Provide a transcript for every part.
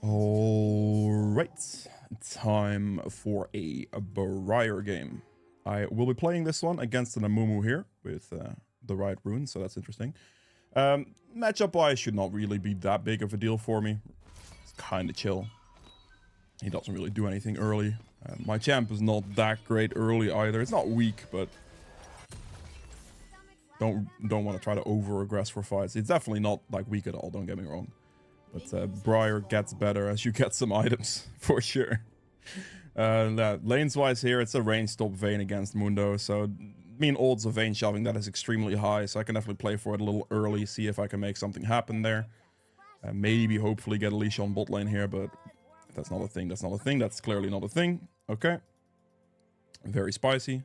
Alright, time for a Briar game. I will be playing this one against an Amumu here with the right rune, so that's interesting. Matchup-wise should not really be that big of a deal for me. It's kind of chill. He doesn't really do anything early. My champ is not that great early either. It's not weak, but don't want to try to over-aggress for fights. It's definitely not like weak at all, don't get me wrong. But Briar gets better as you get some items, for sure. Lanes-wise here, it's a range top Vayne against Mundo, so mean odds of Vayne shoving that is extremely high, so I can definitely play for it a little early, see if I can make something happen there. Maybe, hopefully get a leash on bot lane here, but if that's not a thing, that's not a thing. That's clearly not a thing. Okay. Very spicy.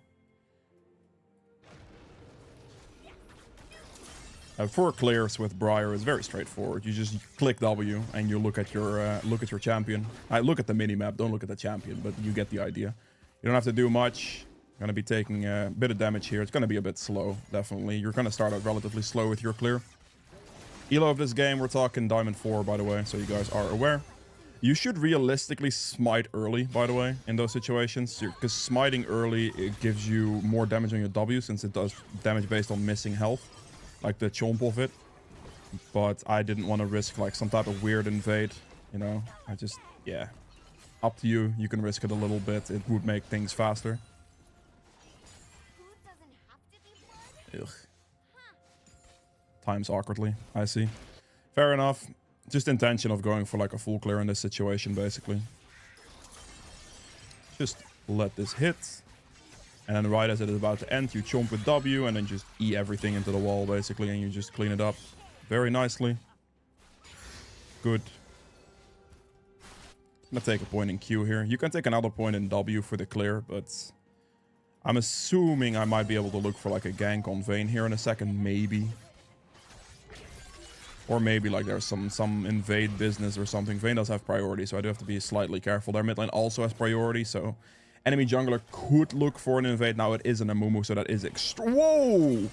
For clears with Briar is very straightforward. You just click W and you look at your champion. I look at the minimap, don't look at the champion, but you get the idea. You don't have to do much. Gonna be taking a bit of damage here. It's gonna be a bit slow, definitely. You're gonna start out relatively slow with your clear. Elo of this game, we're talking Diamond 4, by the way, so you guys are aware. You should realistically smite early, by the way, in those situations. Because smiting early, it gives you more damage on your W, since it does damage based on missing health. Like the chomp of it. But I didn't want to risk like some type of weird invade, you know. I just, yeah. Up to you. You can risk it a little bit. It would make things faster. Ugh. Times awkwardly, I see. Fair enough. Just intention of going for like a full clear in this situation, basically. Just let this hit. And then right as it is about to end, you chomp with W and then just E everything into the wall, basically, and you just clean it up very nicely. Good. I'm gonna take a point in Q here. You can take another point in W for the clear, but I'm assuming I might be able to look for like a gank on Vayne here in a second, maybe. Or maybe like there's some invade business or something. Vayne does have priority, so I do have to be slightly careful. Their mid lane also has priority, so enemy jungler could look for an invade. Now it is an Amumu, so that is extra. Whoa!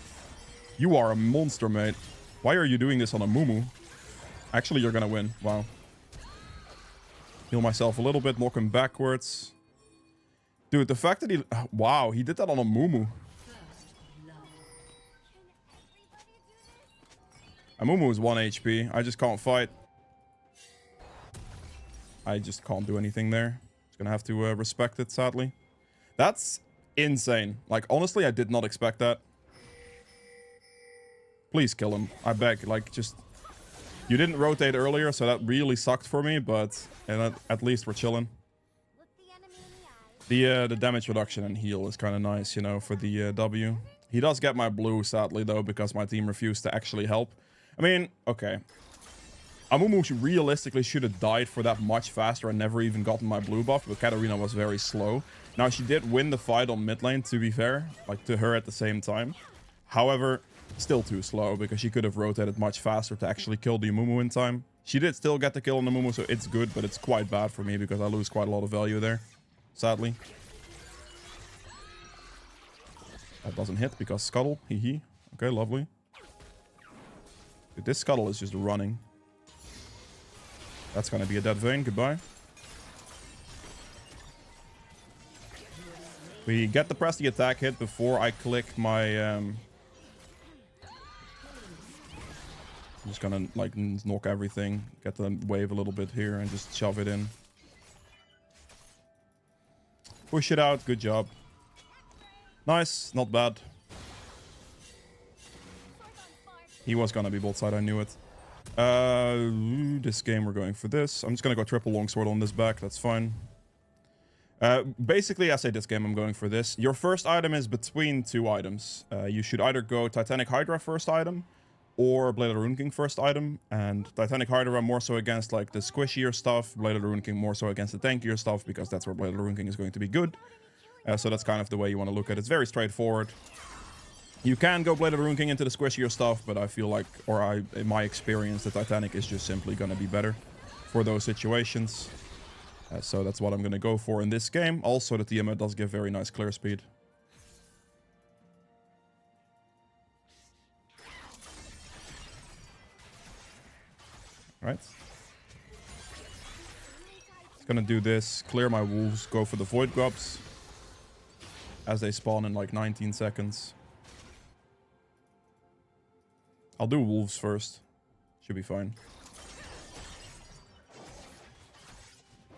You are a monster, mate. Why are you doing this on Amumu? Actually, you're gonna win. Wow. Heal myself a little bit, knock him backwards. Dude, the fact that he... Wow, he did that on Amumu. Amumu is 1 HP. I just can't fight. I just can't do anything there. Just gonna have to respect it, sadly. That's insane. Like, honestly, I did not expect that. Please kill him. I beg. Like, just... You didn't rotate earlier, so that really sucked for me, but at least we're chilling. The damage reduction and heal is kind of nice, you know, for the W. He does get my blue, sadly, though, because my team refused to actually help. I mean, okay. Amumu realistically should have died for that much faster and never even gotten my blue buff, but Katarina was very slow. Now, she did win the fight on mid lane, to be fair, like to her at the same time. However, still too slow, because she could have rotated much faster to actually kill the Amumu in time. She did still get the kill on the Amumu, so it's good, but it's quite bad for me, because I lose quite a lot of value there, sadly. That doesn't hit, because Scuttle, hee. Okay, lovely. Dude, this Scuttle is just running. That's gonna be a dead Vayne. Goodbye. We get the press the attack hit before I click my... I'm just gonna, like, knock everything. Get the wave a little bit here and just shove it in. Push it out. Good job. Nice. Not bad. He was gonna be both side, I knew it. This game we're going for this. I'm just gonna go triple longsword on this back, that's fine. Basically, I say this game I'm going for this. Your first item is between two items. You should either go Titanic Hydra first item, or Blade of the Rune King first item. And Titanic Hydra more so against like the squishier stuff, Blade of the Rune King more so against the tankier stuff, because that's where Blade of the Rune King is going to be good. So that's kind of the way you want to look at it. It's very straightforward. You can go Blade of the Rune King into the squishier stuff, but I feel like, in my experience, the Titanic is just simply going to be better for those situations. So that's what I'm going to go for in this game. Also, the TMO does give very nice clear speed. Right. Gonna do this, clear my wolves, go for the void grubs as they spawn in like 19 seconds. I'll do wolves first. Should be fine.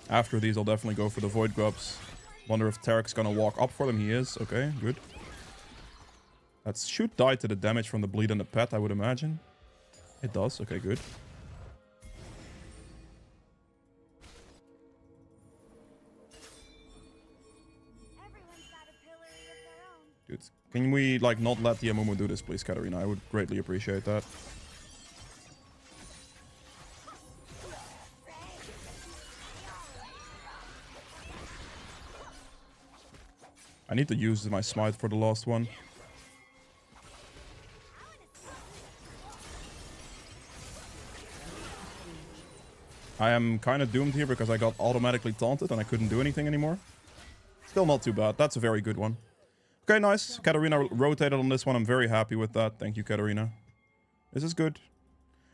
After these, I'll definitely go for the void grubs. Wonder if Tarek's gonna walk up for them. He is. Okay, good. That should die to the damage from the bleed and the pet, I would imagine. It does. Okay, good. Dude, can we, like, not let the Amumu do this, please, Katarina? I would greatly appreciate that. I need to use my smite for the last one. I am kind of doomed here because I got automatically taunted and I couldn't do anything anymore. Still not too bad. That's a very good one. Okay, nice. Katarina rotated on this one. I'm very happy with that. Thank you, Katarina. This is good.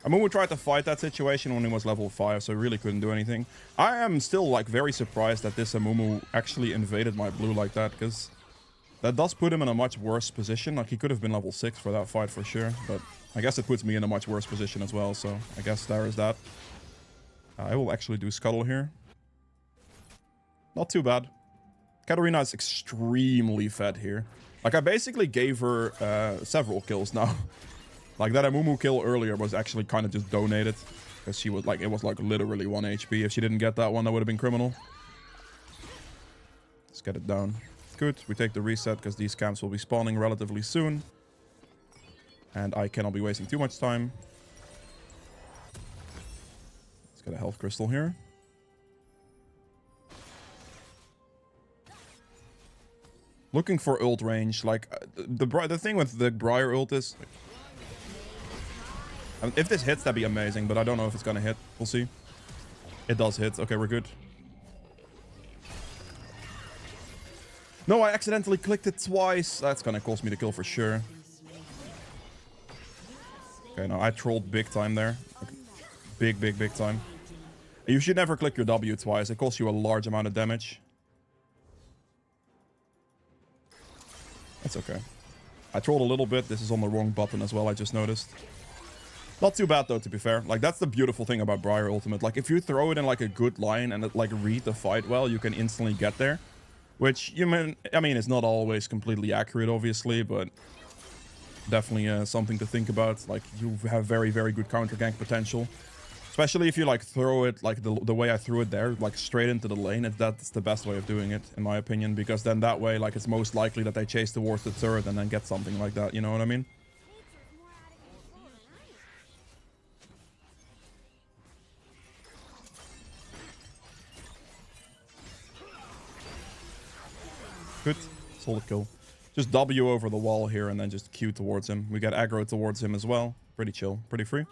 Amumu tried to fight that situation when he was level 5, so he really couldn't do anything. I am still, like, very surprised that this Amumu actually invaded my blue like that, because that does put him in a much worse position. Like, he could have been level 6 for that fight for sure, but I guess it puts me in a much worse position as well, so I guess there is that. I will actually do Scuttle here. Not too bad. Katarina is extremely fed here. Like, I basically gave her several kills now. Like, that Amumu kill earlier was actually kind of just donated. Because she was like, it was like literally 1 HP. If she didn't get that one, that would have been criminal. Let's get it down. Good. We take the reset because these camps will be spawning relatively soon. And I cannot be wasting too much time. Let's get a health crystal here. Looking for ult range. Like, the thing with the Briar ult is... I mean, if this hits, that'd be amazing, but I don't know if it's gonna hit. We'll see. It does hit. Okay, we're good. No, I accidentally clicked it twice. That's gonna cost me the kill for sure. Okay, no, I trolled big time there. Big, big, big time. You should never click your W twice. It costs you a large amount of damage. That's okay. I trolled a little bit. This is on the wrong button as well, I just noticed. Not too bad though, to be fair. Like, that's the beautiful thing about Briar Ultimate. Like, if you throw it in like a good line and it, like, read the fight well, you can instantly get there. Which, I mean, it's not always completely accurate, obviously, but definitely something to think about. Like, you have very, very good counter gank potential. Especially if you, like, throw it, like, the way I threw it there, like, straight into the lane. That's the best way of doing it, in my opinion. Because then that way, like, it's most likely that they chase towards the turret and then get something like that. You know what I mean? Good. Solid kill. Just W over the wall here and then just Q towards him. We get aggro towards him as well. Pretty chill. Pretty free.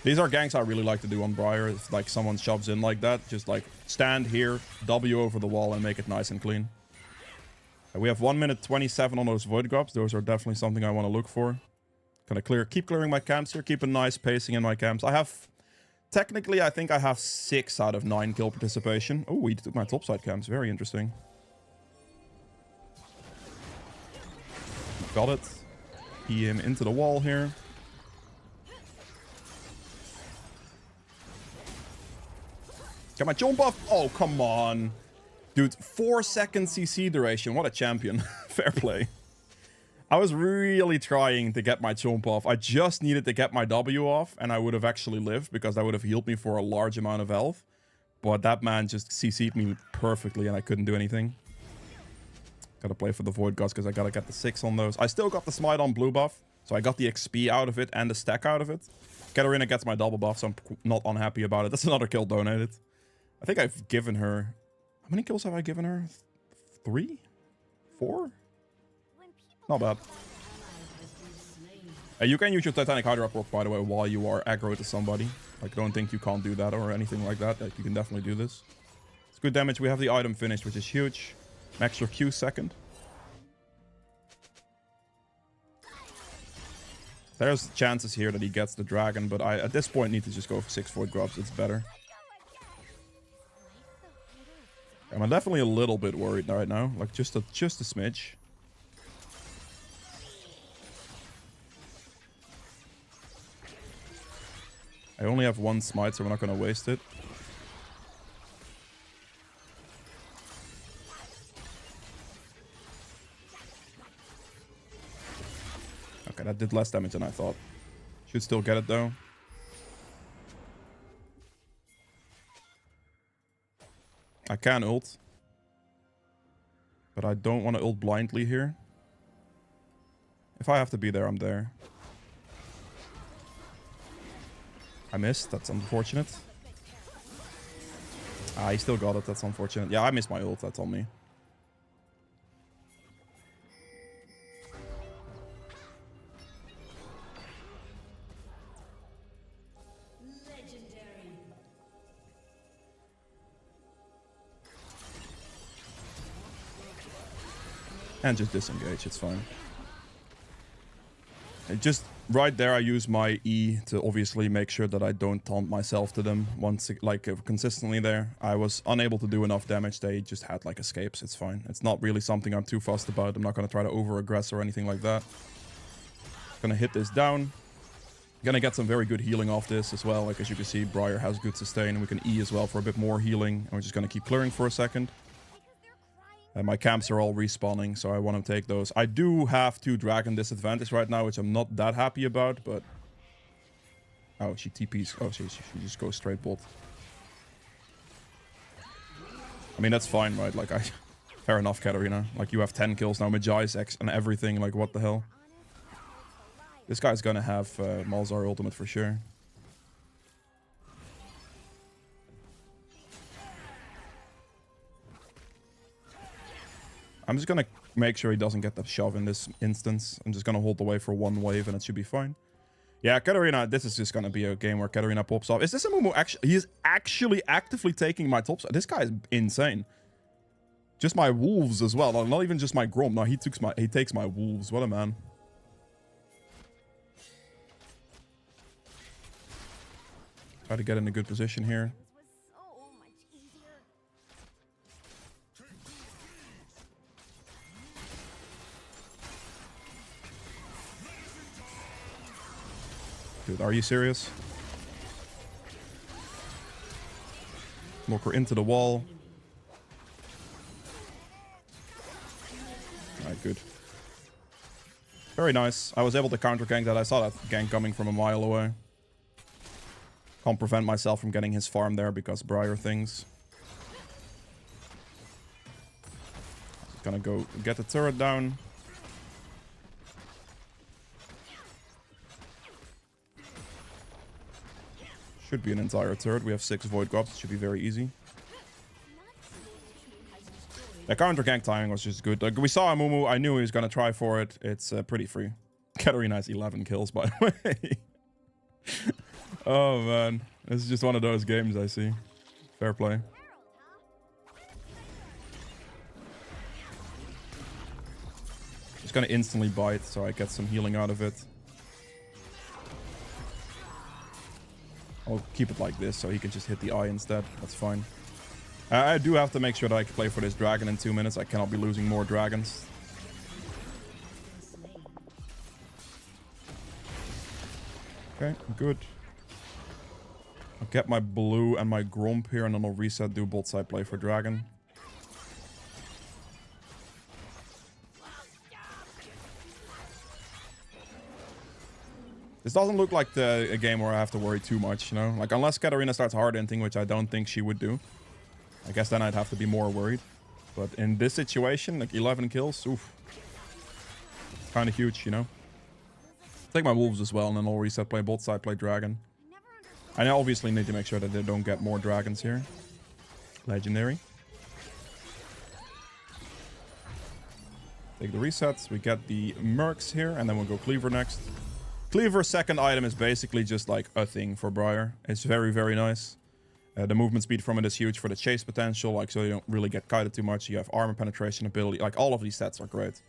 These are ganks I really like to do on Briar. If, like, someone shoves in like that, just, like, stand here, W over the wall, and make it nice and clean. We have 1 minute 27 on those void grubs. Those are definitely something I want to look for. Gonna keep clearing my camps here. Keep a nice pacing in my camps. I have... Technically, I think I have 6 out of 9 kill participation. Oh, he took my topside camps. Very interesting. Got it. Pee him into the wall here. Get my jump off. Oh, come on. Dude, 4-second CC duration. What a champion. Fair play. I was really trying to get my chomp off. I just needed to get my W off, and I would have actually lived, because that would have healed me for a large amount of health. But that man just CC'd me perfectly, and I couldn't do anything. Gotta play for the Void Gods, because I gotta get the 6 on those. I still got the Smite on blue buff, so I got the XP out of it and the stack out of it. Katarina gets my double buff, so I'm not unhappy about it. That's another kill donated. I think I've given her... How many kills have I given her? 3? 4? Not bad. You can use your Titanic Hydra proc, by the way, while you are aggro to somebody. Like, don't think you can't do that or anything like that. Like, you can definitely do this. It's good damage. We have the item finished, which is huge. Max your Q second. There's chances here that he gets the dragon, but I, at this point, need to just go for 6 void grubs. It's better. I'm definitely a little bit worried right now. Like, just a smidge. I only have one smite, so we're not going to waste it. Okay, that did less damage than I thought. Should still get it, though. I can ult. But I don't want to ult blindly here. If I have to be there, I'm there. I missed. That's unfortunate. Ah, he still got it. That's unfortunate. Yeah, I missed my ult. That's on me. And just disengage. It's fine. And just right there, I use my E to obviously make sure that I don't taunt myself to them once, like, consistently there. I was unable to do enough damage. They just had, like, escapes. It's fine. It's not really something I'm too fussed about. I'm not going to try to over-aggress or anything like that. Gonna hit this down. Gonna get some very good healing off this as well. Like, as you can see, Briar has good sustain. We can E as well for a bit more healing. And we're just gonna keep clearing for a second. And my camps are all respawning, so I want to take those. I do have 2 dragon disadvantage right now, which I'm not that happy about, but... Oh, she TPs. Oh, she just goes straight bot. I mean, that's fine, right? Like, fair enough, Katarina. Like, you have 10 kills now, Magi's X and everything. Like, what the hell? This guy's gonna have Malzahar ultimate for sure. I'm just gonna make sure he doesn't get the shove in this instance. I'm just gonna hold the wave for 1 wave and it should be fine. Yeah, Katarina, this is just gonna be a game where Katarina pops off. Is this a Mumu actually? He is actually actively taking my tops. This guy is insane. Just my wolves as well. Not even just my Grom. No, he takes my wolves. What a man. Try to get in a good position here. Dude, are you serious? Look, we're into the wall. Alright, good. Very nice. I was able to counter gank that. I saw that gank coming from a mile away. Can't prevent myself from getting his farm there because Briar things. Gonna go get the turret down. Should be an entire turret. We have 6 void gobs. It should be very easy. The counter gank timing was just good. Like, we saw Amumu. I knew he was gonna try for it. It's pretty free. Katarina has 11 kills, by the way. Oh man, this is just one of those games I see. Fair play. Just gonna instantly bite so I get some healing out of it. I'll keep it like this so he can just hit the eye instead. That's fine. I do have to make sure that I can play for this dragon in 2 minutes. I cannot be losing more dragons. Okay, good. I'll get my blue and my Gromp here and then I'll reset, do bot side play for dragon. This doesn't look like a game where I have to worry too much, you know? Like, unless Katarina starts hard hinting, which I don't think she would do. I guess then I'd have to be more worried. But in this situation, like 11 kills, oof. Kind of huge, you know? Take my wolves as well, and then I'll reset, play bot side, play dragon. I obviously need to make sure that they don't get more dragons here. Legendary. Take the resets, we get the mercs here, and then we'll go Cleaver next. Cleaver's second item is basically just like a thing for Briar. It's very, very nice. The movement speed from it is huge for the chase potential, like, so you don't really get kited too much. You have armor penetration ability, like all of these stats are great.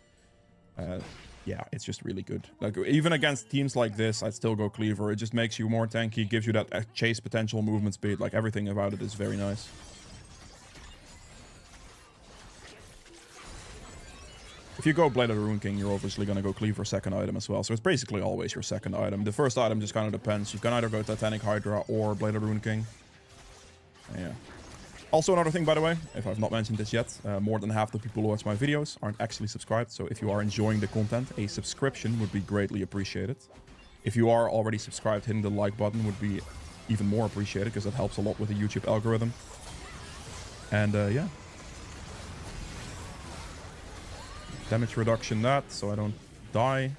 Yeah, it's just really good. Like, even against teams like this, I'd still go Cleaver. It just makes you more tanky, gives you that chase potential, movement speed, like everything about it is very nice. If you go Blade of the Rune King, you're obviously going to go Cleaver second item as well. So it's basically always your second item. The first item just kind of depends. You can either go Titanic Hydra or Blade of the Rune King. Yeah. Also, another thing, by the way, if I've not mentioned this yet, more than half the people who watch my videos aren't actually subscribed. So if you are enjoying the content, a subscription would be greatly appreciated. If you are already subscribed, hitting the like button would be even more appreciated because it helps a lot with the YouTube algorithm. And yeah. Damage reduction that, so I don't die.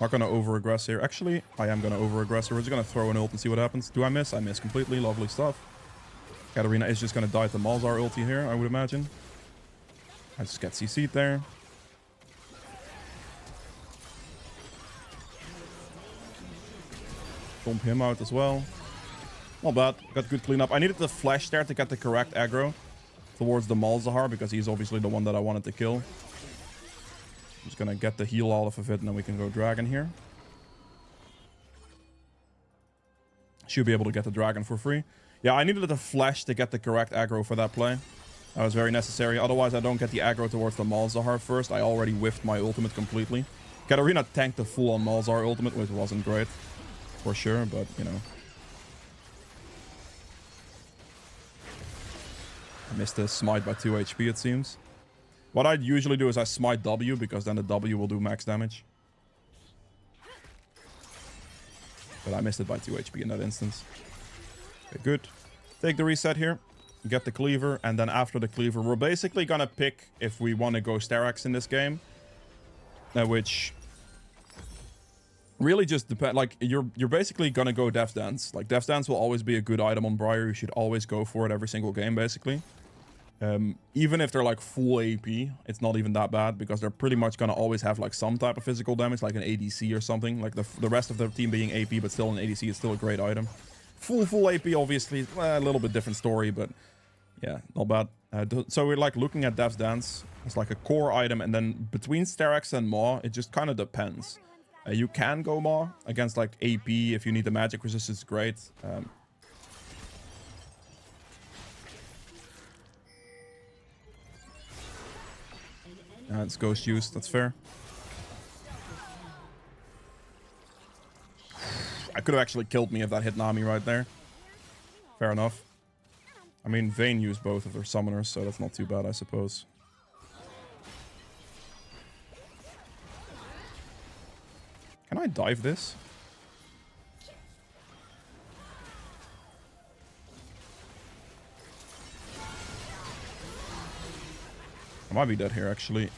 Not gonna over-aggress here. Actually, I am gonna over-aggress here. We're just gonna throw an ult and see what happens. Do I miss? I miss completely. Lovely stuff. Katarina is just gonna die to Malzahar ulti here, I would imagine. I just get CC'd there. Bomb him out as well. Not bad. Got good cleanup. I needed the flash there to get the correct aggro towards the Malzahar because he's obviously the one that I wanted to kill. I'm just gonna get the heal off of it and then we can go dragon here. Should be able to get the dragon for free. Yeah, I needed the flash to get the correct aggro for that play. That was very necessary. Otherwise, I don't get the aggro towards the Malzahar first. I already whiffed my ultimate completely. Katarina tanked the full-on Malzahar ultimate, which wasn't great. For sure, but, you know. I missed the smite by 2 HP, it seems. What I'd usually do is I smite W, because then the W will do max damage. But I missed it by 2 HP in that instance. Okay, good. Take the reset here. Get the cleaver, and then after the cleaver, we're basically gonna pick if we want to go Sterak's in this game. Which really just depends. Like, you're basically gonna go Death's Dance. Like, Death's Dance will always be a good item on Briar. You should always go for it every single game, basically. Even if they're like full AP, it's not even that bad because they're pretty much gonna always have like some type of physical damage, like an ADC or something. Like the rest of the team being AP, but still an ADC is still a great item. Full AP, obviously, a little bit different story, but yeah, not bad. So we're like looking at Death's Dance as like a core item, and then between Sterak's and Maw, it just kind of depends. You can go Maw against like AP if you need the magic resistance, great. It's Ghost use, that's fair. I could have actually killed me if that hit Nami right there. Fair enough. I mean, Vayne used both of their summoners, so that's not too bad, I suppose. Can I dive this? I might be dead here, actually.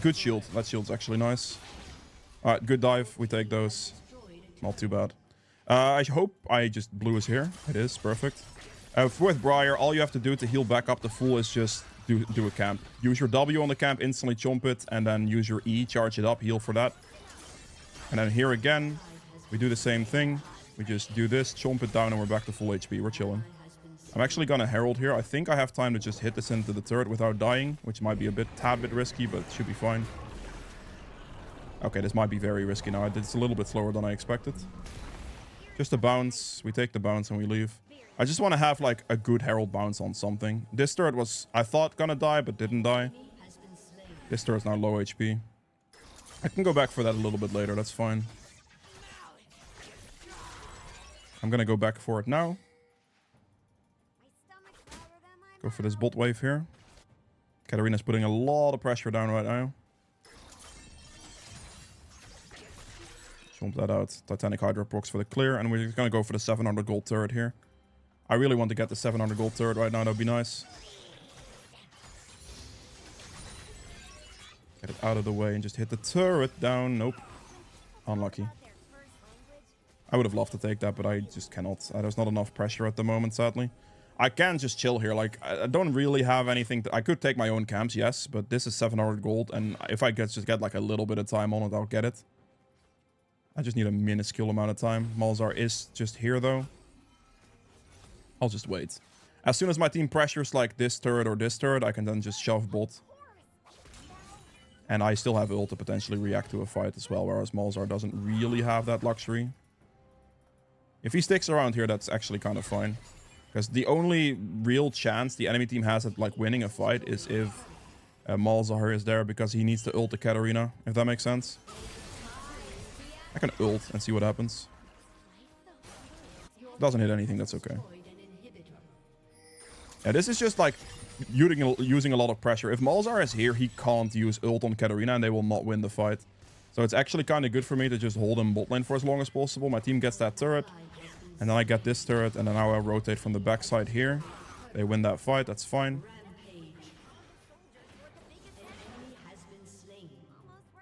Good shield. That shield's actually nice. Alright, good dive. We take those. Not too bad. I hope I just blew us here. It is. Perfect. With Briar, all you have to do to heal back up the full is just do a camp. Use your W on the camp, instantly chomp it, and then use your E, charge it up, heal for that. And then here again, we do the same thing. We just do this, chomp it down, and we're back to full HP. We're chilling. I'm actually gonna Herald here. I think I have time to just hit this into the turret without dying, which might be a tad bit risky, but should be fine. Okay, this might be very risky now. It's a little bit slower than I expected. Just a bounce. We take the bounce and we leave. I just want to have like a good Herald bounce on something. This turret was, I thought, gonna die, but didn't die. This turret's now low HP. I can go back for that a little bit later. That's fine. I'm gonna go back for it now. Go for this bot wave here. Katarina's putting a lot of pressure down right now. Jump that out. Titanic Hydra procs for the clear. And we're just gonna go for the 700 gold turret here. I really want to get the 700 gold turret right now. That'd be nice. Get it out of the way and just hit the turret down. Nope. Unlucky. I would have loved to take that, but I just cannot. There's not enough pressure at the moment, sadly. I can just chill here. Like, I don't really have anything. I could take my own camps, yes, but this is 700 gold. And if I just get like a little bit of time on it, I'll get it. I just need a minuscule amount of time. Malzahar is just here, though. I'll just wait. As soon as my team pressures like this turret or this turret, I can then just shove bot. And I still have ult to potentially react to a fight as well, whereas Malzahar doesn't really have that luxury. If he sticks around here, that's actually kind of fine. Because the only real chance the enemy team has at like winning a fight is if Malzahar is there because he needs to ult the Katarina, if that makes sense. I can ult and see what happens. Doesn't hit anything, that's okay. Yeah, this is just like using a lot of pressure. If Malzahar is here, he can't use ult on Katarina and they will not win the fight. So it's actually kind of good for me to just hold him bot lane for as long as possible. My team gets that turret. And then I get this turret, and then now I rotate from the backside here. They win that fight, that's fine.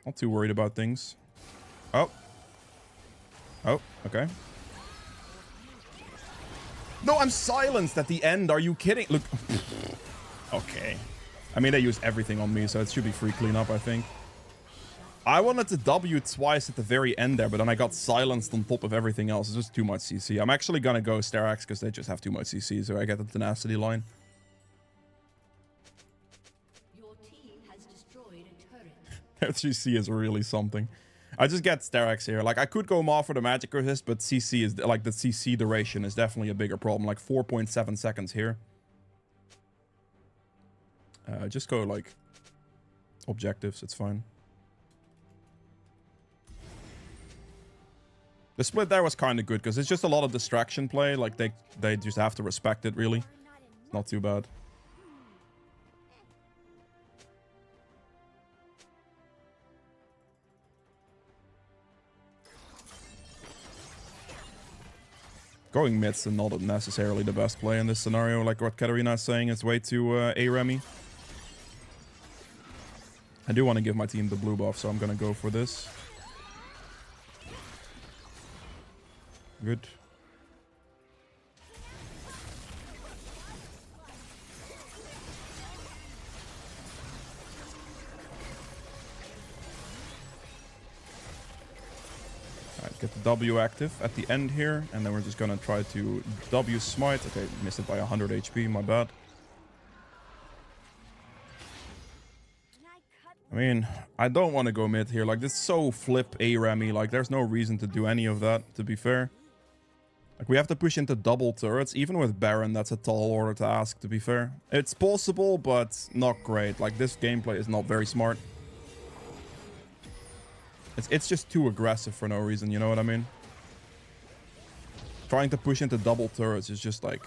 Not too worried about things. Oh. Oh, okay. No, I'm silenced at the end. Are you kidding? Look. Okay. I mean, they used everything on me, so it should be free cleanup, I think. I wanted to W twice at the very end there, but then I got silenced on top of everything else. It's just too much CC. I'm actually gonna go Sterax because they just have too much CC, so I get the tenacity line. Your team has destroyed a turret. Their CC is really something. I just get Sterax here. Like, I could go more for the magic resist, but CC is, like, the CC duration is definitely a bigger problem. Like, 4.7 seconds here. Just go, like, objectives. It's fine. The split there was kind of good, because it's just a lot of distraction play. Like, they just have to respect it, really. It's not too bad. Going mid's not necessarily the best play in this scenario. Like what Katarina is saying, it's way too A-Remy. I do want to give my team the blue buff, so I'm going to go for this. Good. Alright, get the W active at the end here, and then we're just gonna try to W smite. Okay, missed it by 100 HP, my bad. I mean, I don't want to go mid here. Like, this is so flip A-Remy. Like, there's no reason to do any of that, to be fair. Like, we have to push into double turrets. Even with Baron, that's a tall order to ask, to be fair. It's possible, but not great. Like, this gameplay is not very smart. It's just too aggressive for no reason, you know what I mean? Trying to push into double turrets is just like...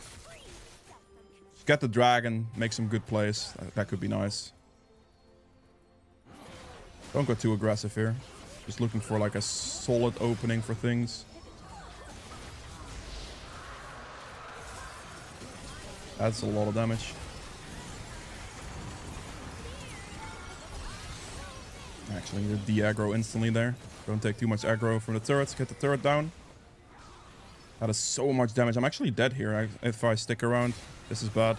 Get the dragon, make some good plays. That could be nice. Don't go too aggressive here. Just looking for like a solid opening for things. That's a lot of damage. Actually, need to de-aggro instantly there. Don't take too much aggro from the turrets. Get the turret down. That is so much damage. I'm actually dead here if I stick around. This is bad.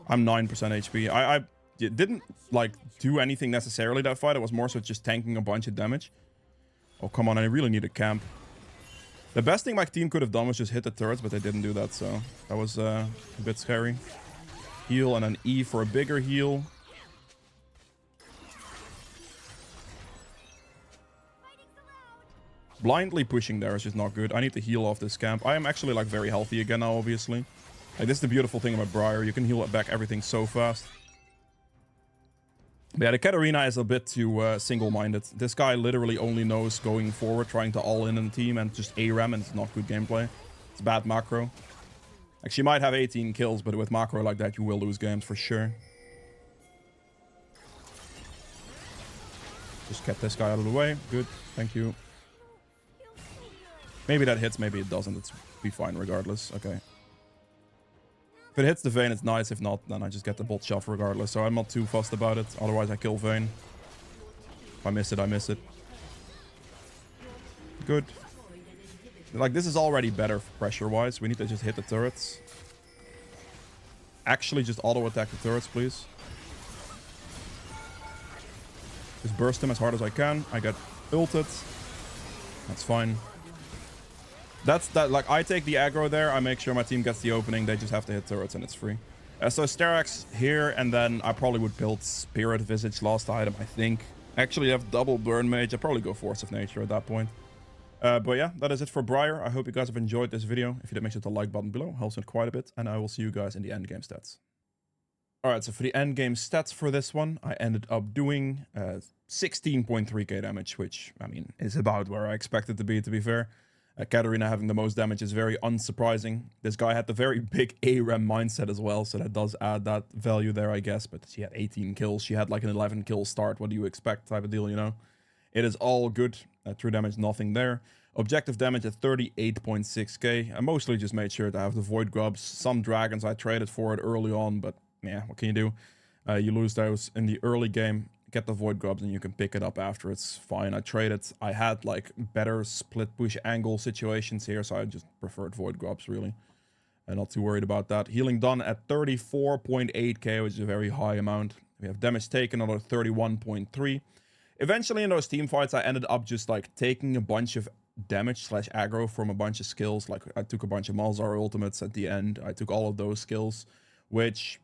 I'm 9% HP. I didn't like do anything necessarily that fight. It was more so just tanking a bunch of damage. Oh, come on. I really need a camp. The best thing my team could have done was just hit the turrets, but they didn't do that, so that was a bit scary. Heal and an E for a bigger heal. Blindly pushing there is just not good. I need to heal off this camp. I am actually like very healthy again now, obviously. Like, this is the beautiful thing about Briar. You can heal back everything so fast. But yeah, the Katarina is a bit too single-minded. This guy literally only knows going forward, trying to all-in the team and just ARAM, and it's not good gameplay. It's bad macro. Like, she might have 18 kills, but with macro like that, you will lose games for sure. Just get this guy out of the way. Good. Thank you. Maybe that hits, maybe it doesn't. It's be fine regardless. Okay. If it hits the Vayne, it's nice. If not, then I just get the bot shove regardless. So I'm not too fussed about it. Otherwise, I kill Vayne. If I miss it, I miss it. Good. Like, this is already better pressure-wise. We need to just hit the turrets. Actually, just auto-attack the turrets, please. Just burst them as hard as I can. I get ulted. That's fine. That's that. Like, I take the aggro there. I make sure my team gets the opening. They just have to hit turrets and it's free. So Sterax here, and then I probably would build Spirit Visage last item, I think. Actually, I have double Burn Mage. I'd probably go Force of Nature at that point. But yeah, that is it for Briar. I hope you guys have enjoyed this video. If you did, make sure to like button below. Helps it quite a bit. And I will see you guys in the end game stats. All right, so for the end game stats for this one, I ended up doing 16.3k damage, which, I mean, is about where I expected to be fair. Katarina having the most damage is very unsurprising. This guy had the very big ARAM mindset as well, so that does add that value there, I guess. But she had 18 kills. She had like an 11 kill start. What do you expect type of deal, you know? It is all good. True damage, nothing there. Objective damage at 38.6k. I mostly just made sure to have the Void Grubs. Some dragons I traded for it early on, but yeah, what can you do? You lose those in the early game. Get the Void Grubs and you can pick it up after. It's fine. I traded. I had like better split push angle situations here, so I just preferred Void Grubs really. And not too worried about that. Healing done at 34.8k, which is a very high amount. We have damage taken another 31.3. Eventually in those team fights, I ended up just like taking a bunch of damage / aggro from a bunch of skills. Like I took a bunch of Malzahar ultimates at the end. I took all of those skills, which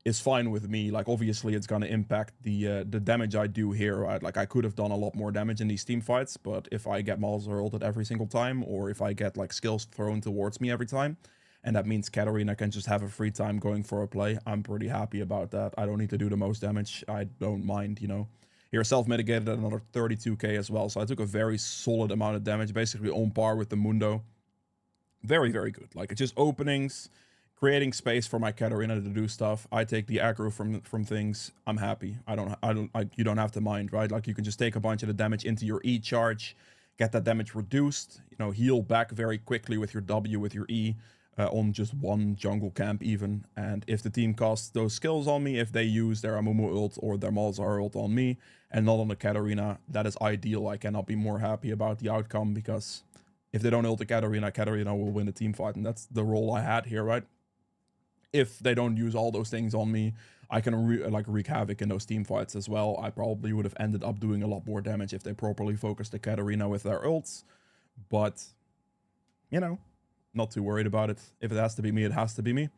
is fine with me. Like obviously it's gonna impact the damage I do here, right? Like I could have done a lot more damage in these team fights, but if I get Malzahar ulted every single time, or if I get like skills thrown towards me every time, and that means Katarina can just have a free time going for a play, I'm pretty happy about that. I don't need to do the most damage. I don't mind, you know. Here self-mitigated at another 32k as well, so I took a very solid amount of damage, basically on par with the Mundo. Very, very good. Like it's just openings, creating space for my Katarina to do stuff. I take the aggro from things. I'm happy. You don't have to mind, right? Like you can just take a bunch of the damage into your E charge, get that damage reduced, you know, heal back very quickly with your W, with your E, on just one jungle camp even. And if the team casts those skills on me, if they use their Amumu ult or their Malzahar ult on me and not on the Katarina, that is ideal. I cannot be more happy about the outcome, because if they don't ult the Katarina, Katarina will win the team fight. And that's the role I had here, right? If they don't use all those things on me, I can wreak havoc in those team fights as well. I probably would have ended up doing a lot more damage if they properly focused the Katarina with their ults. But, you know, not too worried about it. If it has to be me, it has to be me.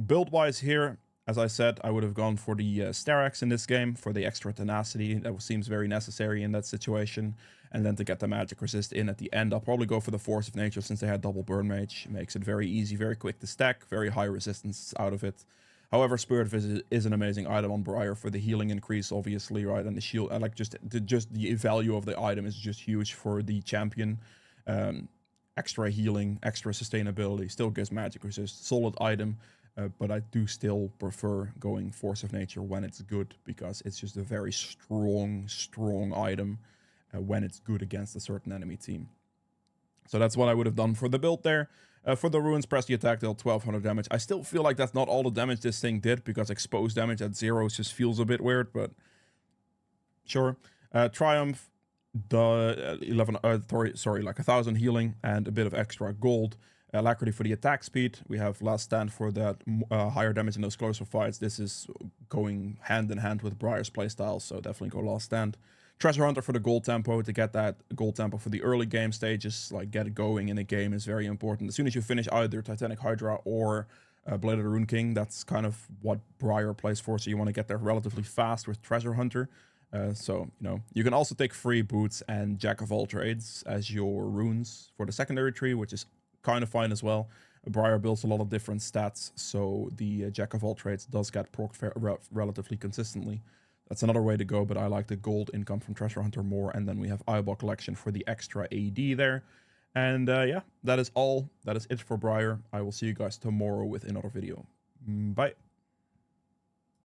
Build-wise here, as I said, I would have gone for the Sterax in this game for the extra tenacity. That seems very necessary in that situation. And then to get the magic resist in at the end, I'll probably go for the Force of Nature since they had double burn mage. It makes it very easy, very quick to stack, very high resistance out of it. However, Spirit Visit is an amazing item on Briar for the healing increase, obviously, right? And the shield, I like just the value of the item is just huge for the champion. Extra healing, extra sustainability, still gives magic resist. Solid item, but I do still prefer going Force of Nature when it's good, because it's just a very strong item. When it's good against a certain enemy team. So that's what I would have done for the build there. For the runes, press the attack, deal 1200 damage. I still feel like that's not all the damage this thing did, because exposed damage at 0 just feels a bit weird, but sure. Triumph, the 1000 healing and a bit of extra gold. Alacrity for the attack speed. We have Last Stand for that higher damage in those closer fights. This is going hand in hand with Briar's playstyle, so definitely go Last Stand. Treasure Hunter for the gold tempo, to get that gold tempo for the early game stages, like get it going in a game is very important. As soon as you finish either Titanic Hydra or Blade of the Rune King, that's kind of what Briar plays for, so you want to get there relatively fast with Treasure Hunter. So, you know, you can also take free boots and Jack of all trades as your runes for the secondary tree, which is kind of fine as well. Briar builds a lot of different stats, so the Jack of all trades does get procced relatively consistently. That's another way to go, but I like the gold income from Treasure Hunter more. And then we have Eyeball Collection for the extra AD there. And yeah, that is all. That is it for Briar. I will see you guys tomorrow with another video. Bye.